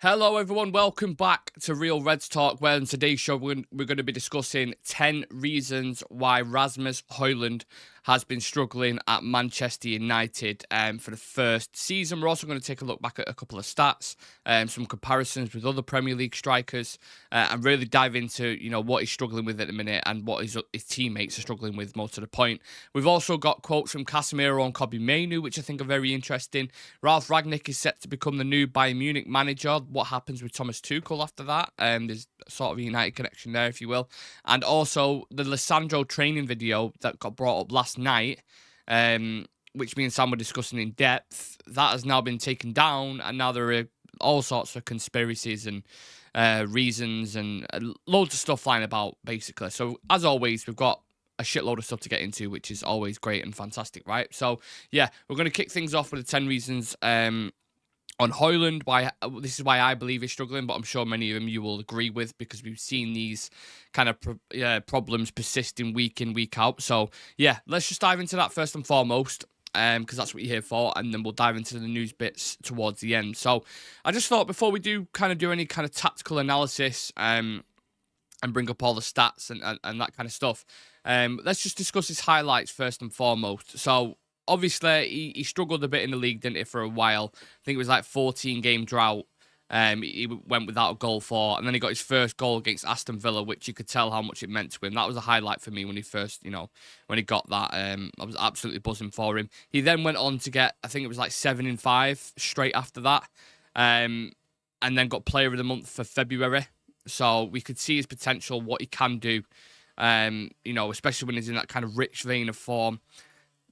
Hello everyone, welcome back to Real Reds Talk, where in today's show we're going to be discussing 10 reasons why Rasmus Hojliund has been struggling at Manchester United for the first season. We're also going to take a look back at a couple of stats, some comparisons with other Premier League strikers, and really dive into what he's struggling with at the minute and what his teammates are struggling with most of the point. We've also got quotes from Casemiro and Kobbie Mainoo, which I think are very interesting. Ralf Rangnick is set to become the new Bayern Munich manager. What happens with Thomas Tuchel after that? There's sort of a United connection there, if you will. And also the Lissandro training video that got brought up last night, which me and Sam were discussing in depth, that has now been taken down, and now there are all sorts of conspiracies and reasons and loads of stuff flying about, basically. So, as always, we've got a shitload of stuff to get into, which is always great and fantastic, right? So, yeah, we're going to kick things off with the 10 reasons on Hojlund. This is why I believe he's struggling, but I'm sure many of them you will agree with, because we've seen these kind of problems persisting week in, week out. So, yeah, let's just dive into that first and foremost, because that's what you're here for, and then we'll dive into the news bits towards the end. So, I just thought before we do any kind of tactical analysis and bring up all the stats and that kind of stuff, let's just discuss his highlights first and foremost. So, obviously, he struggled a bit in the league, didn't he, for a while. I think it was like 14-game drought. He went without a goal for, and then he got his first goal against Aston Villa, which you could tell how much it meant to him. That was a highlight for me when he first, when he got that. I was absolutely buzzing for him. He then went on to get, I think it was like 7 in 5 straight after that, and then got Player of the Month for February. So we could see his potential, what he can do, especially when he's in that kind of rich vein of form.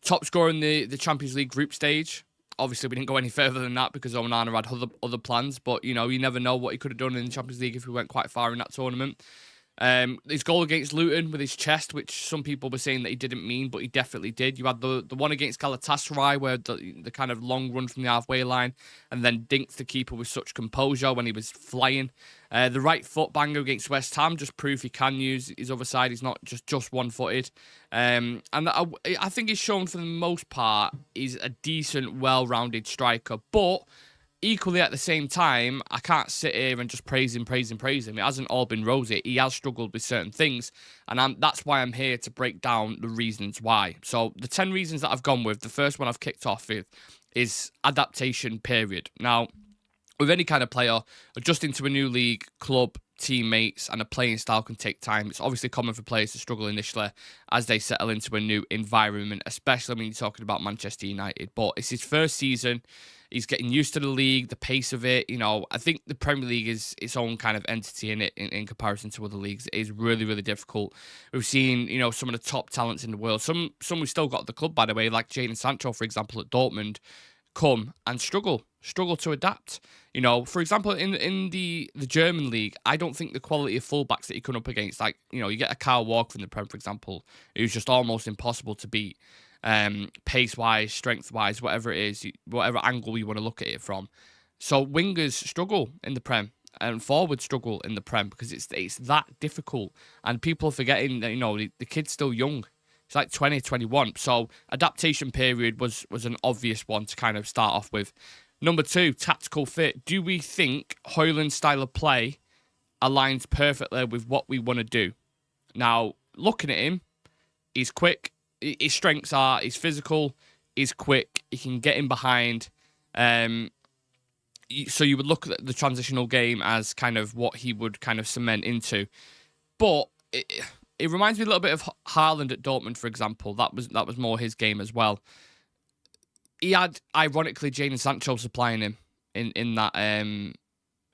Top scorer in the Champions League group stage. Obviously, we didn't go any further than that because Onana had other plans. But, you never know what he could have done in the Champions League if we went quite far in that tournament. His goal against Luton with his chest, which some people were saying that he didn't mean, but he definitely did. You had the one against Galatasaray where the kind of long run from the halfway line and then dinked the keeper with such composure when he was flying. The right foot banger against West Ham just proved he can use his other side. He's not just one-footed. And I think he's shown for the most part he's a decent, well-rounded striker. But equally, at the same time, I can't sit here and just praise him. It hasn't all been rosy. He has struggled with certain things, and that's why I'm here to break down the reasons why. So the 10 reasons that I've gone with, the first one I've kicked off with is adaptation period. Now, with any kind of player, adjusting to a new league, club, teammates, and a playing style can take time. It's obviously common for players to struggle initially as they settle into a new environment, especially when you're talking about Manchester United. But it's his first season. He's getting used to the league, the pace of it. I think the Premier League is its own kind of entity in comparison to other leagues. It is really, really difficult. We've seen, some of the top talents in the world. Some we've still got at the club, by the way, like Jadon Sancho, for example, at Dortmund, come and struggle to adapt. For example, in the German league, I don't think the quality of fullbacks that you come up against, like, you get a Kyle Walker from the Prem, for example, who's just almost impossible to beat. Pace-wise, strength-wise, whatever it is, whatever angle you want to look at it from. So wingers struggle in the Prem, and forwards struggle in the Prem because it's that difficult. And people are forgetting that, the kid's still young. It's like 20, 21. So adaptation period was an obvious one to kind of start off with. Number 2, tactical fit. Do we think Hojlund's style of play aligns perfectly with what we want to do? Now, looking at him, he's quick. His strengths are he's physical, he's quick, he can get in behind. So you would look at the transitional game as kind of what he would kind of cement into. But it reminds me a little bit of HOJLUND at Dortmund, for example. That was more his game as well. He had, ironically, Jadon Sancho supplying him in that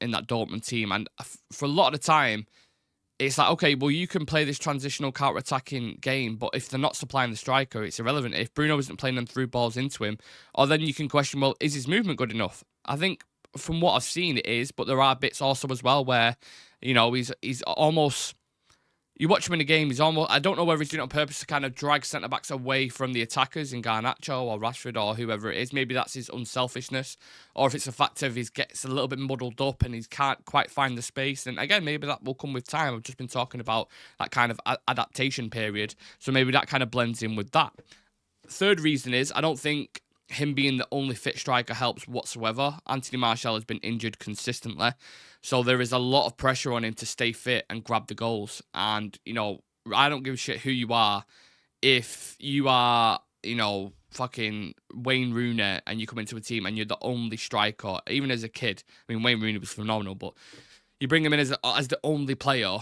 Dortmund team, and for a lot of the time, it's like, okay, well, you can play this transitional counter-attacking game, but if they're not supplying the striker, it's irrelevant. If Bruno isn't playing them through balls into him, or then you can question, well, is his movement good enough? I think from what I've seen, it is, but there are bits also as well where, he's almost... You watch him in the game, he's almost... I don't know whether he's doing it on purpose to kind of drag centre-backs away from the attackers in Garnacho or Rashford or whoever it is. Maybe that's his unselfishness. Or if it's a fact of he gets a little bit muddled up and he can't quite find the space. And again, maybe that will come with time. I've just been talking about that kind of adaptation period. So maybe that kind of blends in with that. Third reason is I don't think him being the only fit striker helps whatsoever. Anthony Martial has been injured consistently. So there is a lot of pressure on him to stay fit and grab the goals. And, I don't give a shit who you are. If you are, fucking Wayne Rooney and you come into a team and you're the only striker, even as a kid, I mean, Wayne Rooney was phenomenal, but you bring him in as the only player,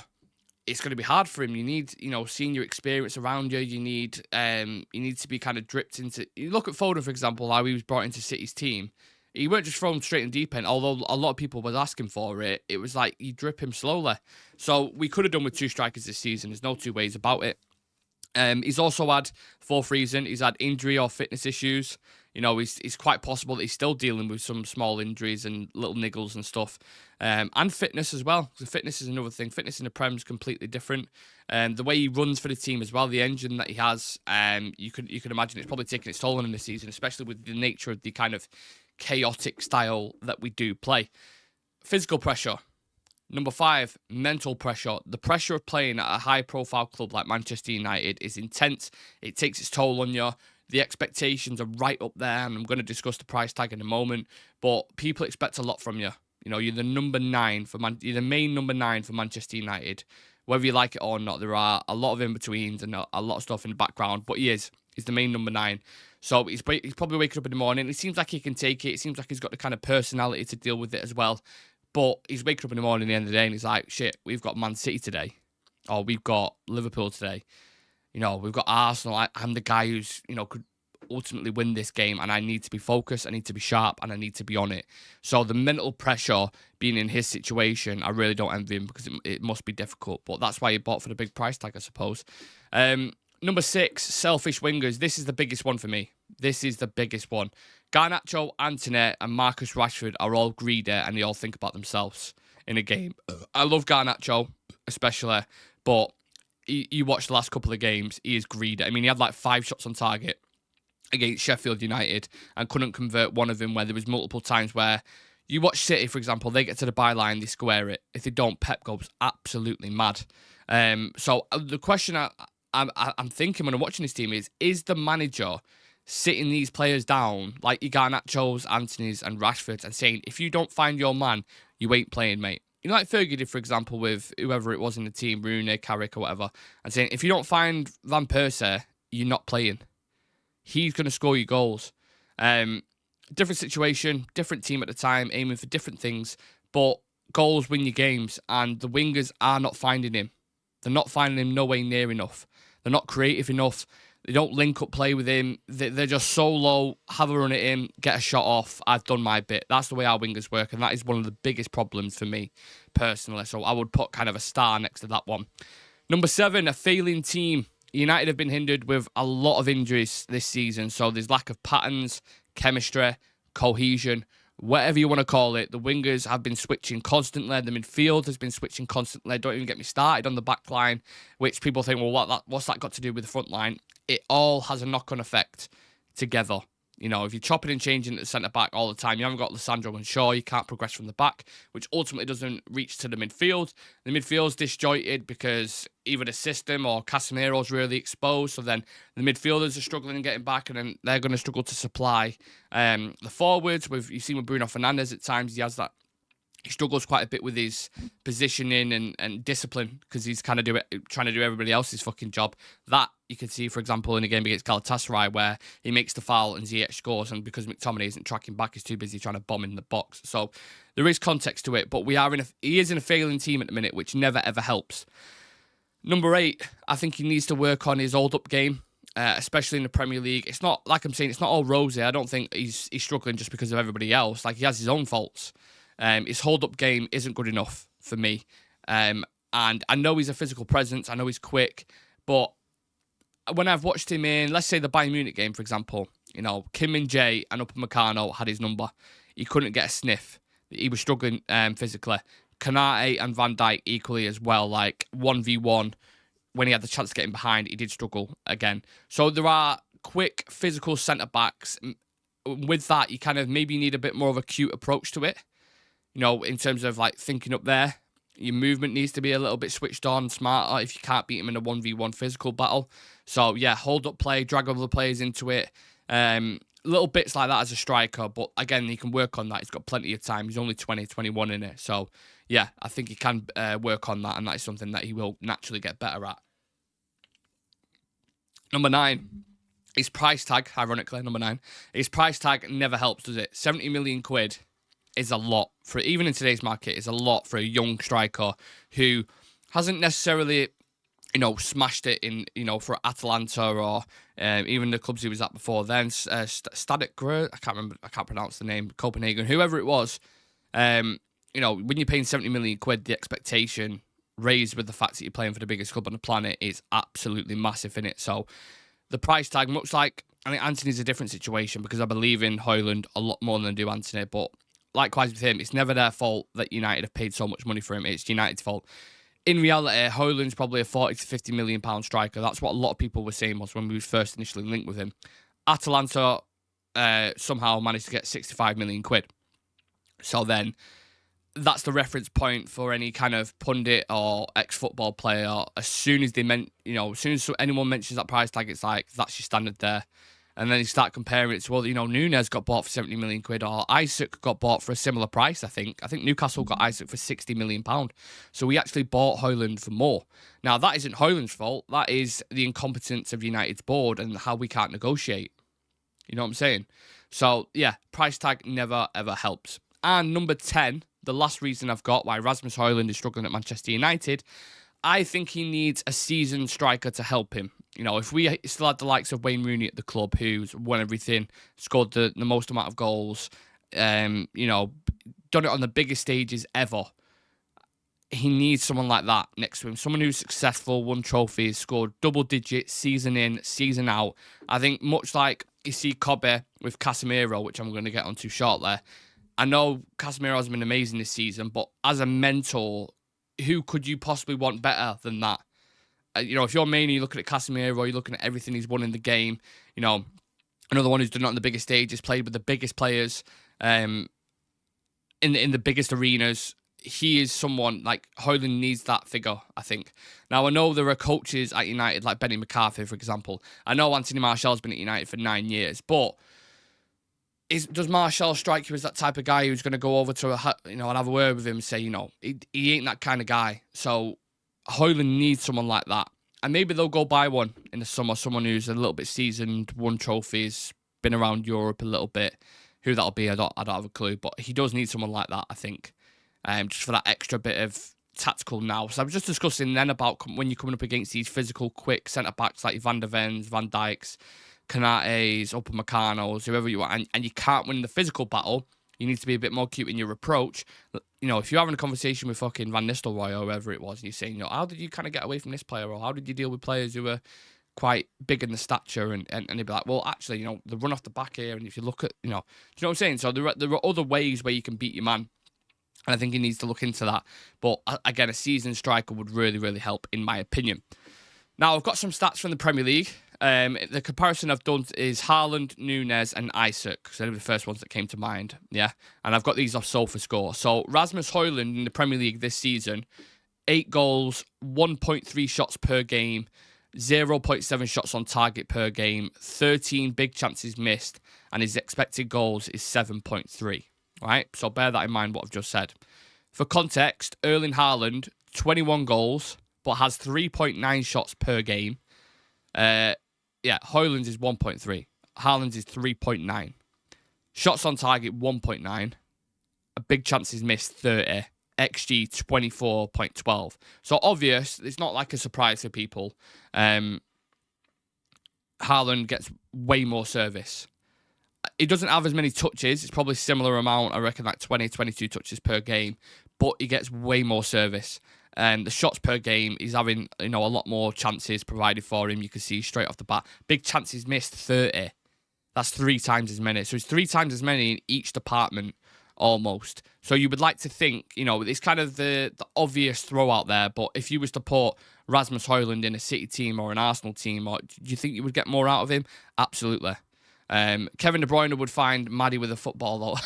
it's going to be hard for him. You need, senior experience around you. You need to be kind of dripped into. You look at Foden, for example, how he was brought into City's team. He weren't just thrown straight in deep end, although a lot of people was asking for it. It was like you drip him slowly. So we could have done with 2 strikers this season. There's no two ways about it. He's also had, fourth reason, he's had injury or fitness issues. It's quite possible that he's still dealing with some small injuries and little niggles and stuff. And fitness as well. So fitness is another thing. Fitness in the Prem is completely different. The way he runs for the team as well, the engine that he has, you can imagine it's probably taking its toll on him this season, especially with the nature of the kind of chaotic style that we do play. Physical pressure. Number 5, mental pressure. The pressure of playing at a high-profile club like Manchester United is intense. It takes its toll on you. The expectations are right up there, and I'm going to discuss the price tag in a moment. But people expect a lot from you. You're the number 9 you're the main number 9 for Manchester United. Whether you like it or not, there are a lot of in-betweens and a lot of stuff in the background. But he's the main number 9. So he's probably waking up in the morning. It seems like he can take it. It seems like he's got the kind of personality to deal with it as well. But he's waking up in the morning at the end of the day and he's like, shit, we've got Man City today. Or we've got Liverpool today. We've got Arsenal. I'm the guy who's, could ultimately win this game, and I need to be focused, I need to be sharp, and I need to be on it. So the mental pressure being in his situation, I really don't envy him because it must be difficult. But that's why he bought for the big price tag, I suppose. Number 6, selfish wingers. This is the biggest one for me. This is the biggest one. Garnacho, Antony, and Marcus Rashford are all greedy, and they all think about themselves in a game. I love Garnacho, especially, but you watch the last couple of games, he is greedy. I mean, he had like 5 shots on target against Sheffield United and couldn't convert one of them, where there was multiple times where you watch City, for example, they get to the byline, they square it. If they don't, Pep goes absolutely mad. So the question I'm thinking when I'm watching this team is the manager sitting these players down, like your Garnachos, Antonys and Rashford, and saying, if you don't find your man, you ain't playing, mate. Like Fergie did, for example, with whoever it was in the team, Rooney, Carrick or whatever, and saying, if you don't find Van Persie, you're not playing. He's going to score you goals. Different situation, different team at the time, aiming for different things, but goals win your games, and the wingers are not finding him. They're not finding him no way near enough. They're not creative enough. They don't link up play with him. They're just solo, have a run at him, get a shot off. I've done my bit. That's the way our wingers work, and that is one of the biggest problems for me, personally. So I would put kind of a star next to that one. Number 7, a failing team. United have been hindered with a lot of injuries this season, so there's lack of patterns, chemistry, cohesion, whatever you want to call it. The wingers have been switching constantly. The midfield has been switching constantly. Don't even get me started on the back line, which people think, well, what's that got to do with the front line? It all has a knock-on effect together. If you're chopping and changing at the centre-back all the time, you haven't got Lissandro and Shaw, you can't progress from the back, which ultimately doesn't reach to the midfield. The midfield's disjointed because either the system or Casemiro's really exposed, so then the midfielders are struggling and getting back, and then they're going to struggle to supply the forwards. You've seen with Bruno Fernandes at times, he struggles quite a bit with his positioning and discipline because he's kind of trying to do everybody else's fucking job. That you can see, for example, in a game against Galatasaray where he makes the foul and Ziyech scores, and because McTominay isn't tracking back, he's too busy trying to bomb in the box. So there is context to it, but he is in a failing team at the minute, which never ever helps. Number 8, I think he needs to work on his hold-up game. Especially in the Premier League. It's not, like I'm saying, it's not all rosy. I don't think he's struggling just because of everybody else. Like, he has his own faults. His hold-up game isn't good enough for me. And I know he's a physical presence. I know he's quick. But when I've watched him in, let's say, the Bayern Munich game, for example, Kim Min-jae and Upamecano had his number. He couldn't get a sniff. He was struggling physically. Kanate and Van Dijk equally as well. Like, 1v1, when he had the chance to get him behind, he did struggle again. So there are quick, physical centre-backs. With that, you kind of maybe need a bit more of a cute approach to it. In terms of like thinking up there, your movement needs to be a little bit switched on, smarter if you can't beat him in a 1v1 physical battle. So yeah, hold up play, drag other players into it. little bits like that as a striker, but again, he can work on that. He's got plenty of time. He's only 20, 21 in it. So, yeah, I think he can work on that, and that is something that he will naturally get better at. Number 9, his price tag, ironically, number 9. His price tag never helps, does it? 70 million quid is a lot, for even in today's market, is a lot for a young striker who hasn't necessarily, smashed it in, for Atalanta or even the clubs he was at before then. Static Gru, I can't pronounce the name, Copenhagen, whoever it was. When you're paying 70 million quid, the expectation raised with the fact that you're playing for the biggest club on the planet is absolutely massive in it. So the price tag, much like, I think Antony's a different situation because I believe in Hojlund a lot more than I do Antony, but likewise with him, it's never their fault that United have paid so much money for him. It's United's fault. In reality, Hojlund's probably a 40 to 50 million pound striker. That's what a lot of people were saying was when we first initially linked with him. Atalanta somehow managed to get 65 million quid. So then that's the reference point for any kind of pundit or ex-football player. As soon as as soon as anyone mentions that price tag, it's like, that's your standard there. And then you start comparing it to, well, Nunes got bought for 70 million quid, or Isaac got bought for a similar price, I think. I think Newcastle got Isaac for 60 million pound. So we actually bought Hojlund for more. Now, that isn't Hojlund's fault. That is the incompetence of United's board and how we can't negotiate. You know what I'm saying? So, yeah, price tag never, ever helps. And number 10, the last reason I've got why Rasmus Hojliund is struggling at Manchester United, I think he needs a seasoned striker to help him. If we still had the likes of Wayne Rooney at the club, who's won everything, scored the most amount of goals, done it on the biggest stages ever, he needs someone like that next to him. Someone who's successful, won trophies, scored double digits, season in, season out. I think much like you see Kobe with Casemiro, which I'm going to get onto shortly. I know Casemiro's been amazing this season, but as a mentor, who could you possibly want better than that? If you're mainly looking at Casemiro, you're looking at everything he's won in the game. Another one who's done it on the biggest stages, played with the biggest players, in the biggest arenas. He is someone like Hojlund needs that figure, I think. Now I know there are coaches at United like Benny McCarthy, for example. I know Anthony Martial's been at United for 9 years, but does Martial strike you as that type of guy who's going to go over to and have a word with him and say, he ain't that kind of guy? So Hojlund needs someone like that. And maybe they'll go buy one in the summer, someone who's a little bit seasoned, won trophies, been around Europe a little bit. Who that'll be, I don't have a clue. But he does need someone like that, I think, just for that extra bit of tactical now. So I was just discussing then about when you're coming up against these physical, quick centre-backs like Van der Vens, Van Dijks, Canates, Upamecano's, whoever you are, and you can't win the physical battle. You need to be a bit more cute in your approach. If you're having a conversation with fucking Van Nistelrooy or whoever it was, and you're saying, how did you kind of get away from this player, or how did you deal with players who were quite big in the stature, and they'd be like, well, actually, the run off the back here, and if you look at, do you know what I'm saying? So there are other ways where you can beat your man, and I think he needs to look into that. But again, a seasoned striker would really, really help, in my opinion. Now, I've got some stats from the Premier League. The comparison I've done is Haaland, Nunes, and Isaac, because they were the first ones that came to mind. Yeah, and I've got these off SofaScore. So Rasmus Hojliund in the Premier League this season, 8 goals, 1.3 shots per game, 0.7 shots on target per game, 13 big chances missed, and his expected goals is 7.3. Right, so bear that in mind. What I've just said. For context, Erling Haaland, 21 goals, but has 3.9 shots per game. Hojlund's is 1.3. Haaland's is 3.9. Shots on target, 1.9. A big chances missed, 30. XG, 24.12. So obvious, it's not like a surprise for people. Haaland gets way more service. He doesn't have as many touches. It's probably similar amount. I reckon like 20, 22 touches per game. But he gets way more service. The shots per game, he's having a lot more chances provided for him. You can see straight off the bat. Big chances missed, 30. That's 3 times as many. So it's 3 times as many in each department, almost. So you would like to think, it's kind of the obvious throw out there. But if you was to put Rasmus Hojliund in a City team or an Arsenal team, do you think you would get more out of him? Absolutely. Kevin De Bruyne would find Maddie with a football, though.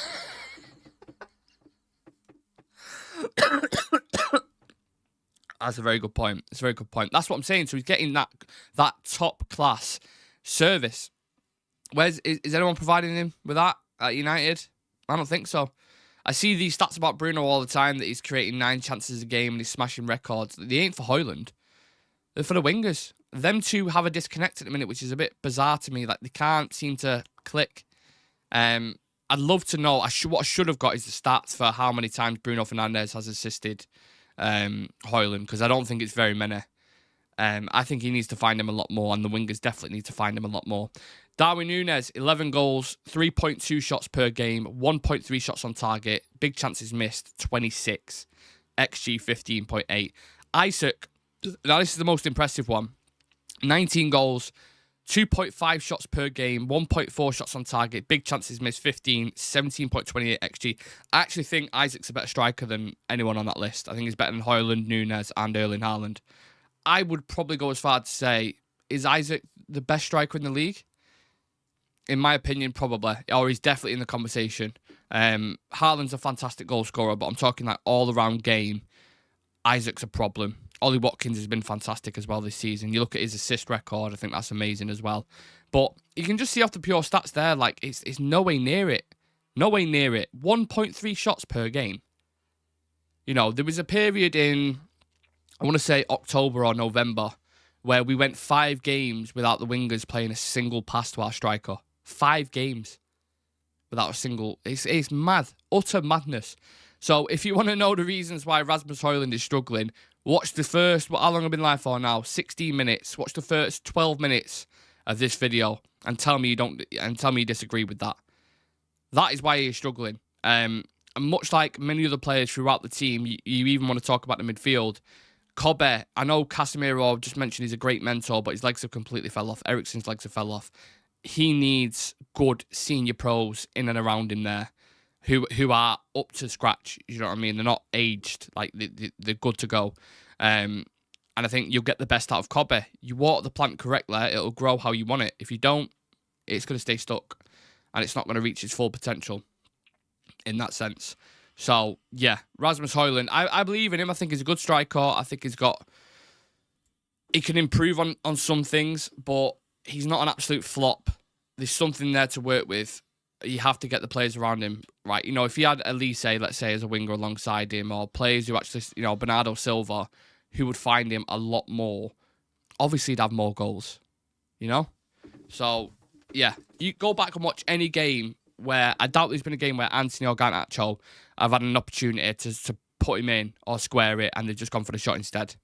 That's a very good point. It's a very good point. That's what I'm saying. So he's getting that top class service. Is anyone providing him with that at United? I don't think so. I see these stats about Bruno all the time that he's creating 9 chances a game and he's smashing records. They ain't for Hojlund. They're for the wingers. Them two have a disconnect at the minute, which is a bit bizarre to me. Like, they can't seem to click. I'd love to know. What I should have got is the stats for how many times Bruno Fernandes has assisted Hojlund, because I don't think it's very many. I think he needs to find him a lot more, and the wingers definitely need to find him a lot more. Darwin Núñez, 11 goals, 3.2 shots per game, 1.3 shots on target, big chances missed, 26, XG 15.8. Isaac, now this is the most impressive one, 19 goals, 2.5 shots per game, 1.4 shots on target, big chances missed, 15, 17.28 XG. I actually think Isaac's a better striker than anyone on that list. I think he's better than Hojlund, Núñez, and Erling Haaland. I would probably go as far to say, is Isaac the best striker in the league? In my opinion, probably. Or he's definitely in the conversation. Haaland's a fantastic goal scorer, but I'm talking like all-around game. Isaac's a problem. Ollie Watkins has been fantastic as well this season. You look at his assist record, I think that's amazing as well. But you can just see off the pure stats there, like, it's no way near it. No way near it. 1.3 shots per game. You know, there was a period in, I want to say October or November, where we went 5 games without the wingers playing a single pass to our striker. 5 games without a single. It's mad. Utter madness. So if you want to know the reasons why Rasmus Hojliund is struggling, watch the first, how long I've been live for now? 16 minutes. Watch the first 12 minutes of this video and tell me you disagree with that. That is why he is struggling. And much like many other players throughout the team, you even want to talk about the midfield. Kobe, I know Casemiro just mentioned he's a great mentor, but his legs have completely fell off. Eriksen's legs have fell off. He needs good senior pros in and around him there who are up to scratch. You know what I mean? They're not aged. Like, they're good to go. And I think you'll get the best out of Kobe. You water the plant correctly, it'll grow how you want it. If you don't, it's going to stay stuck. And it's not going to reach its full potential in that sense. So, yeah, Rasmus Hojliund, I believe in him. I think he's a good striker. I think he can improve on some things, but he's not an absolute flop. There's something there to work with. You have to get the players around him right. You know, if he had Elise, let's say, as a winger alongside him, or players who actually, you know, Bernardo Silva, who would find him a lot more, obviously he'd have more goals, you know? So, yeah, you go back and watch any game where, I doubt there's been a game where Anthony or Garnacho have had an opportunity to put him in or square it, and they've just gone for the shot instead.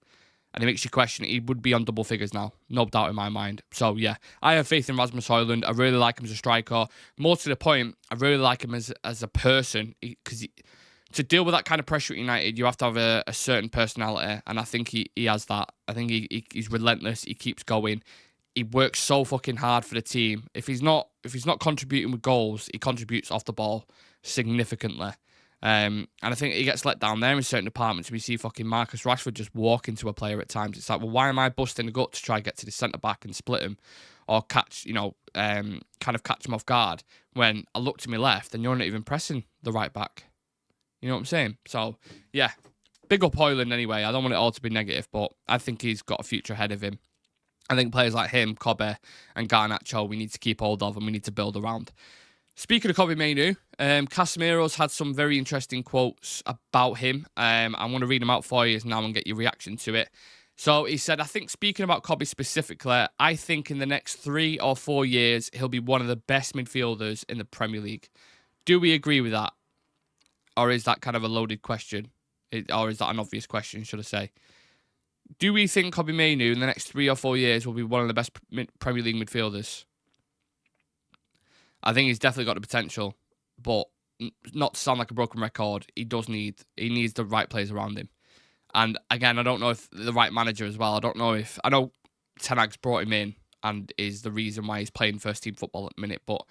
And it makes you question, he would be on double figures now. No doubt in my mind. So, yeah, I have faith in Rasmus Hojliund. I really like him as a striker. More to the point, I really like him as a person. Because to deal with that kind of pressure at United, you have to have a certain personality. And I think he has that. I think he's relentless. He keeps going. He works so fucking hard for the team. If he's not contributing with goals, he contributes off the ball significantly. And I think he gets let down there in certain departments. We see fucking Marcus Rashford just walk into a player at times. It's like, well, why am I busting the gut to try and get to the centre-back and split him? Or catch, you know, kind of catch him off guard when I look to my left and you're not even pressing the right back. You know what I'm saying? So, yeah, big up Hojlund anyway. I don't want it all to be negative, but I think he's got a future ahead of him. I think players like him, Kobe and Garnacho, we need to keep hold of and we need to build around. Speaking of Kobe Mainoo, Casemiro's had some very interesting quotes about him. I want to read them out for you now and get your reaction to it. So he said, I think speaking about Kobe specifically, I think in the next 3 or 4 years, he'll be one of the best midfielders in the Premier League. Do we agree with that? Or is that kind of a loaded question? Or is that an obvious question, should I say? Do we think Kobe Mainoo in the next 3 or 4 years will be one of the best Premier League midfielders? I think he's definitely got the potential, but not to sound like a broken record, he needs the right players around him. And again, I don't know if the right manager as well. I know Ten Hag's brought him in and is the reason why he's playing first team football at the minute, but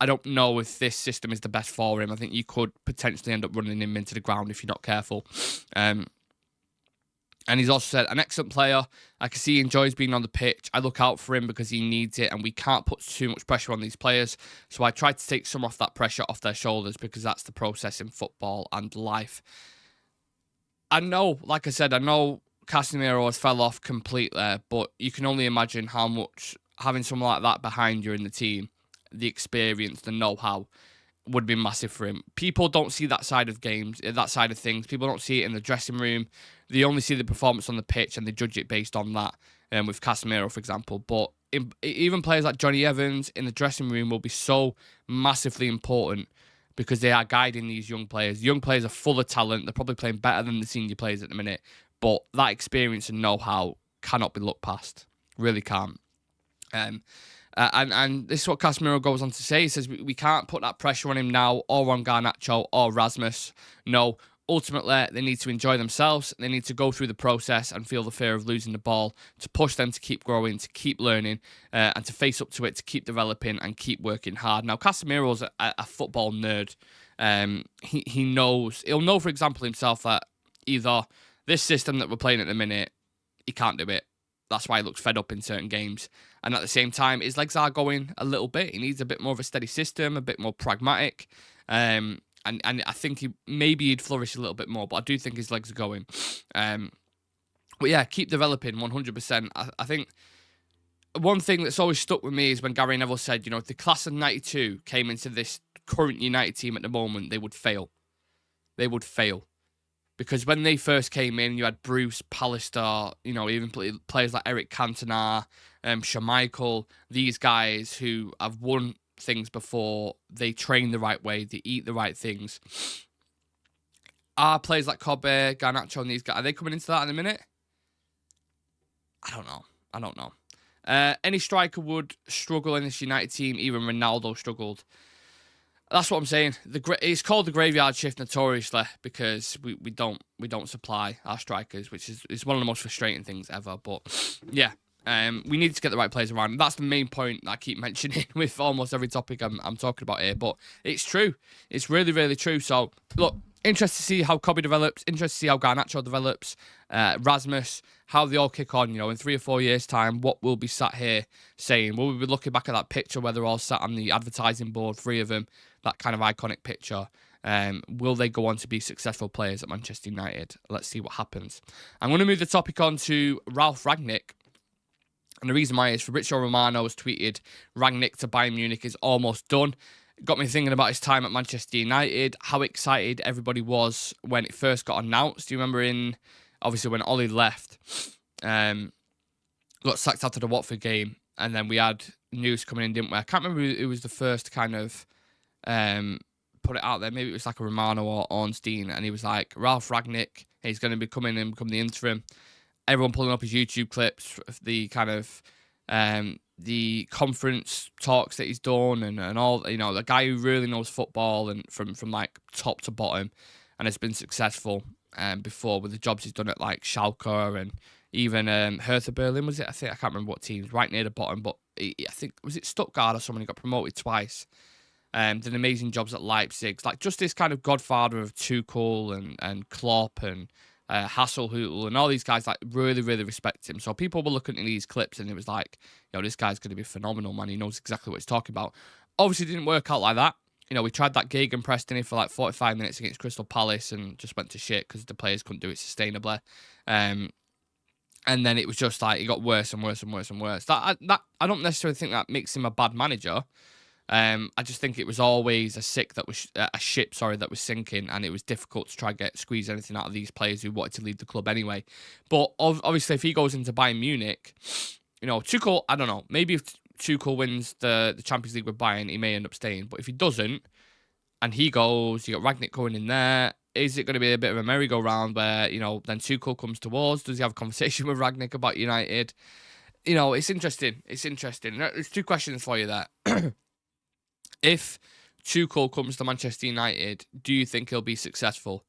I don't know if this system is the best for him. I think you could potentially end up running him into the ground if you're not careful. And he's also said, an excellent player. I can see he enjoys being on the pitch. I look out for him because he needs it, and we can't put too much pressure on these players. So I try to take some of that pressure off their shoulders because that's the process in football and life. I know, like I said, I know Casemiro has fell off completely, but you can only imagine how much having someone like that behind you in the team, the experience, the know-how would be massive for him. People don't see that side of games, that side of things. People don't see it in the dressing room. They only see the performance on the pitch and they judge it based on that. With Casemiro, for example. But even players like Johnny Evans in the dressing room will be so massively important because they are guiding these young players. Young players are full of talent. They're probably playing better than the senior players at the minute. But that experience and know-how cannot be looked past. Really can't. And this is what Casemiro goes on to say. He says, we can't put that pressure on him now or on Garnacho or Rasmus. No, ultimately, they need to enjoy themselves. They need to go through the process and feel the fear of losing the ball to push them to keep growing, to keep learning, and to face up to it, to keep developing and keep working hard. Now, Casemiro's a football nerd. He knows. He'll know, for example, himself that either this system that we're playing at the minute, he can't do it. That's why he looks fed up in certain games. And at the same time, his legs are going a little bit. He needs a bit more of a steady system, a bit more pragmatic. And I think he'd flourish a little bit more, but I do think his legs are going. But yeah, keep developing 100%. I think one thing that's always stuck with me is when Gary Neville said, if the class of 92 came into this current United team at the moment, they would fail. They would fail. Because when they first came in, you had Bruce, Pallister, even players like Eric Cantona, Schmeichel, these guys who have won things before. They train the right way, they eat the right things. Are players like Kobe, Garnacho and these guys, are they coming into that in a minute? I don't know. Any striker would struggle in this United team. Even Ronaldo struggled. That's what I'm saying. It's called the graveyard shift notoriously because we don't supply our strikers, which is one of the most frustrating things ever. But yeah, we need to get the right players around. That's the main point that I keep mentioning with almost every topic I'm talking about here. But it's true. It's really, really true. So look, interested to see how Kobe develops. Interested to see how Garnacho develops. Rasmus, how they all kick on. In 3 or 4 years' time, what we'll be sat here saying. Will we be looking back at that picture where they're all sat on the advertising board, 3 of them, that kind of iconic picture? Will they go on to be successful players at Manchester United? Let's see what happens. I'm going to move the topic on to Ralf Rangnick. And the reason why is Fabrizio Romano has tweeted, Rangnick to Bayern Munich is almost done. It got me thinking about his time at Manchester United, how excited everybody was when it first got announced. Do you remember obviously when Ollie left, got sacked after the Watford game, and then we had news coming in, didn't we? I can't remember who was the first to kind of put it out there. Maybe it was like a Romano or Ornstein, and he was like, Ralf Rangnick, he's going to be coming and become the interim. Everyone pulling up his YouTube clips, the kind of the conference talks that he's done, and all, the guy who really knows football and from like top to bottom, and has been successful before with the jobs he's done at like Schalke and even Hertha Berlin, was it? I can't remember what teams, right near the bottom, but I think, was it Stuttgart or someone who got promoted twice? Did amazing jobs at Leipzig. Like just this kind of godfather of Tuchel and Klopp and Hasselhotel and all these guys, like really, really respect him. So people were looking at these clips and it was like, this guy's going to be phenomenal, man. He knows exactly what he's talking about. Obviously, it didn't work out like that. We tried that gegenpress in it for like 45 minutes against Crystal Palace and just went to shit because the players couldn't do it sustainably. And then it was just like, it got worse and worse and worse and worse. I don't necessarily think that makes him a bad manager. I just think it was always a ship that was sinking, and it was difficult to try and squeeze anything out of these players who wanted to leave the club anyway. But obviously, if he goes into Bayern Munich, Tuchel, I don't know, maybe if Tuchel wins the Champions League with Bayern, he may end up staying. But if he doesn't, and he goes, you got Rangnick going in there, is it going to be a bit of a merry-go-round where, then Tuchel comes towards? Does he have a conversation with Rangnick about United? It's interesting. It's interesting. There's 2 questions for you there. If Tuchel comes to Manchester United, do you think he'll be successful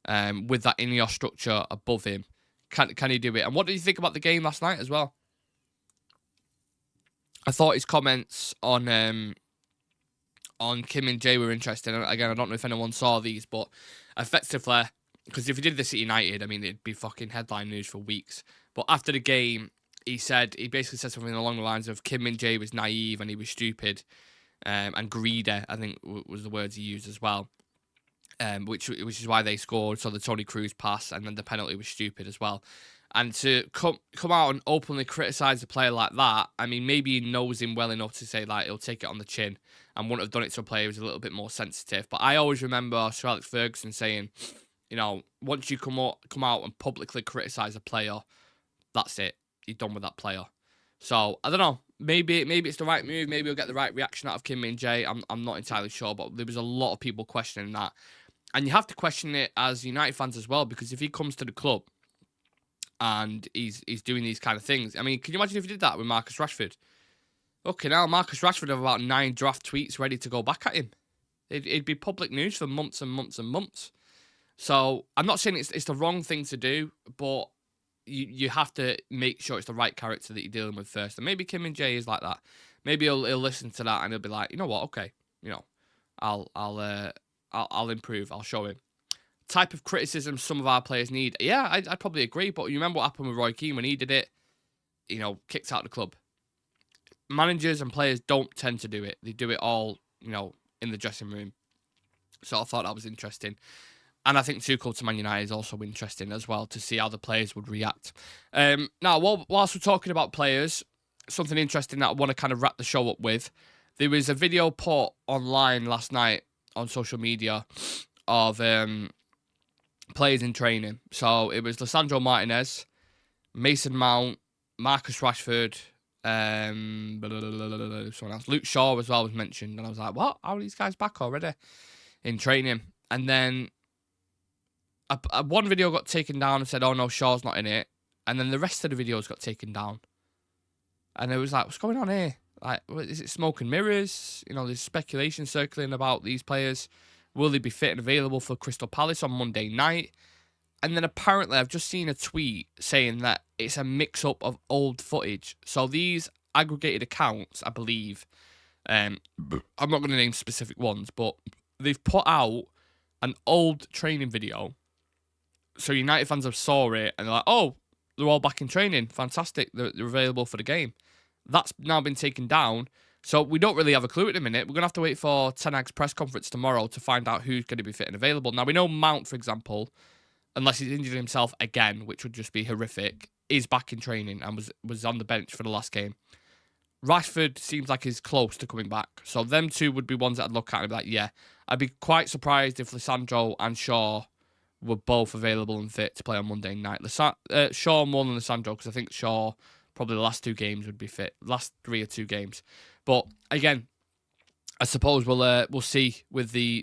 with that Ineos structure above him? Can he do it? And what did you think about the game last night as well? I thought his comments on Kim and Jay were interesting. Again, I don't know if anyone saw these, but effectively, because if he did this at United, I mean, it'd be fucking headline news for weeks. But after the game, he basically said something along the lines of Kim and Jay was naive and he was stupid. And greedy, I think, was the words he used as well, which is why they scored. So the Toni Kroos pass and then the penalty was stupid as well. And to come out and openly criticise a player like that, I mean, maybe he knows him well enough to say, like, he'll take it on the chin and wouldn't have done it to a player who's a little bit more sensitive. But I always remember Sir Alex Ferguson saying, you know, once you come out and publicly criticise a player, that's it. You're done with that player. So, I don't know. Maybe it's the right move. Maybe he'll get the right reaction out of Kim Min-jae. I'm not entirely sure, but there was a lot of people questioning that. And you have to question it as United fans as well, because if he comes to the club and he's doing these kind of things. I mean, can you imagine if he did that with Marcus Rashford? Okay, now Marcus Rashford have about 9 draft tweets ready to go back at him. It'd be public news for months and months and months. So I'm not saying it's the wrong thing to do, but you have to make sure it's the right character that you're dealing with first. And maybe Kim Min-jae is like that. Maybe he'll listen to that and he'll be like, you know what? Okay, you know, I'll improve. I'll show him. Type of criticism some of our players need. Yeah, I'd probably agree. But you remember what happened with Roy Keane when he did it? You know, kicked out the club. Managers and players don't tend to do it. They do it all, you know, in the dressing room. So I thought that was interesting. And I think Tuchel to Man United is also interesting as well to see how the players would react. Now, whilst we're talking about players, something interesting that I want to kind of wrap the show up with. There was a video put online last night on social media of players in training. So it was Lisandro Martinez, Mason Mount, Marcus Rashford, someone else. Luke Shaw as well was mentioned. And I was like, what? How are these guys back already in training? And then one video got taken down and said, oh no, Shaw's not in it. And then the rest of the videos got taken down. And it was like, what's going on here? Like, is it smoke and mirrors? You know, there's speculation circling about these players. Will they be fit and available for Crystal Palace on Monday night? And then apparently I've just seen a tweet saying that it's a mix-up of old footage. So these aggregated accounts, I believe, I'm not going to name specific ones, but they've put out an old training video. So United fans have saw it and they're like, oh, they're all back in training. Fantastic. They're available for the game. That's now been taken down. So we don't really have a clue at the minute. We're going to have to wait for Ten Hag's press conference tomorrow to find out who's going to be fit and available. Now, we know Mount, for example, unless he's injured himself again, which would just be horrific, is back in training and was on the bench for the last game. Rashford seems like he's close to coming back. So them two would be ones that I'd look at and be like, yeah. I'd be quite surprised if Lisandro and Shaw were both available and fit to play on Monday night. Shaw more than Lisandro, because I think Shaw probably the last 2 games would be fit. Last 3 or 2 games. But again, I suppose we'll see with the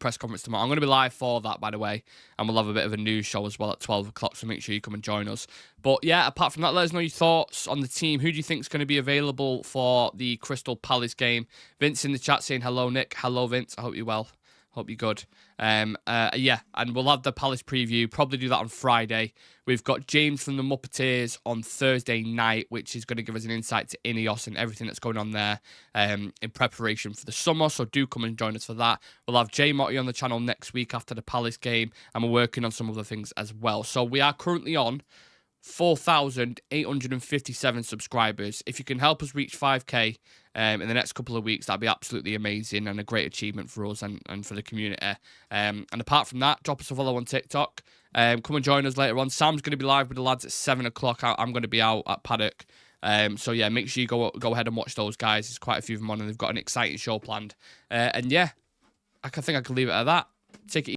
press conference tomorrow. I'm going to be live for that, by the way, and we'll have a bit of a news show as well at 12 o'clock, so make sure you come and join us. But yeah, apart from that, let us know your thoughts on the team. Who do you think is going to be available for the Crystal Palace game? Vince in the chat saying hello, Nick. Hello, Vince. I hope you're well. Hope you're good. Yeah, and we'll have the Palace preview. Probably do that on Friday. We've got James from the Muppeteers on Thursday night, which is going to give us an insight to Ineos and everything that's going on there in preparation for the summer. So do come and join us for that. We'll have Jay Motti on the channel next week after the Palace game, and we're working on some other things as well. So we are currently on 4,857 subscribers. If you can help us reach 5k in the next couple of weeks, that'd be absolutely amazing and a great achievement for us and for the community. And apart from that, drop us a follow on TikTok. Come and join us later on. Sam's going to be live with the lads at 7 o'clock. I'm going to be out at Paddock. So yeah, make sure you go ahead and watch those guys. There's quite a few of them on, and they've got an exciting show planned. And yeah, I think I can leave it at that. Take it easy.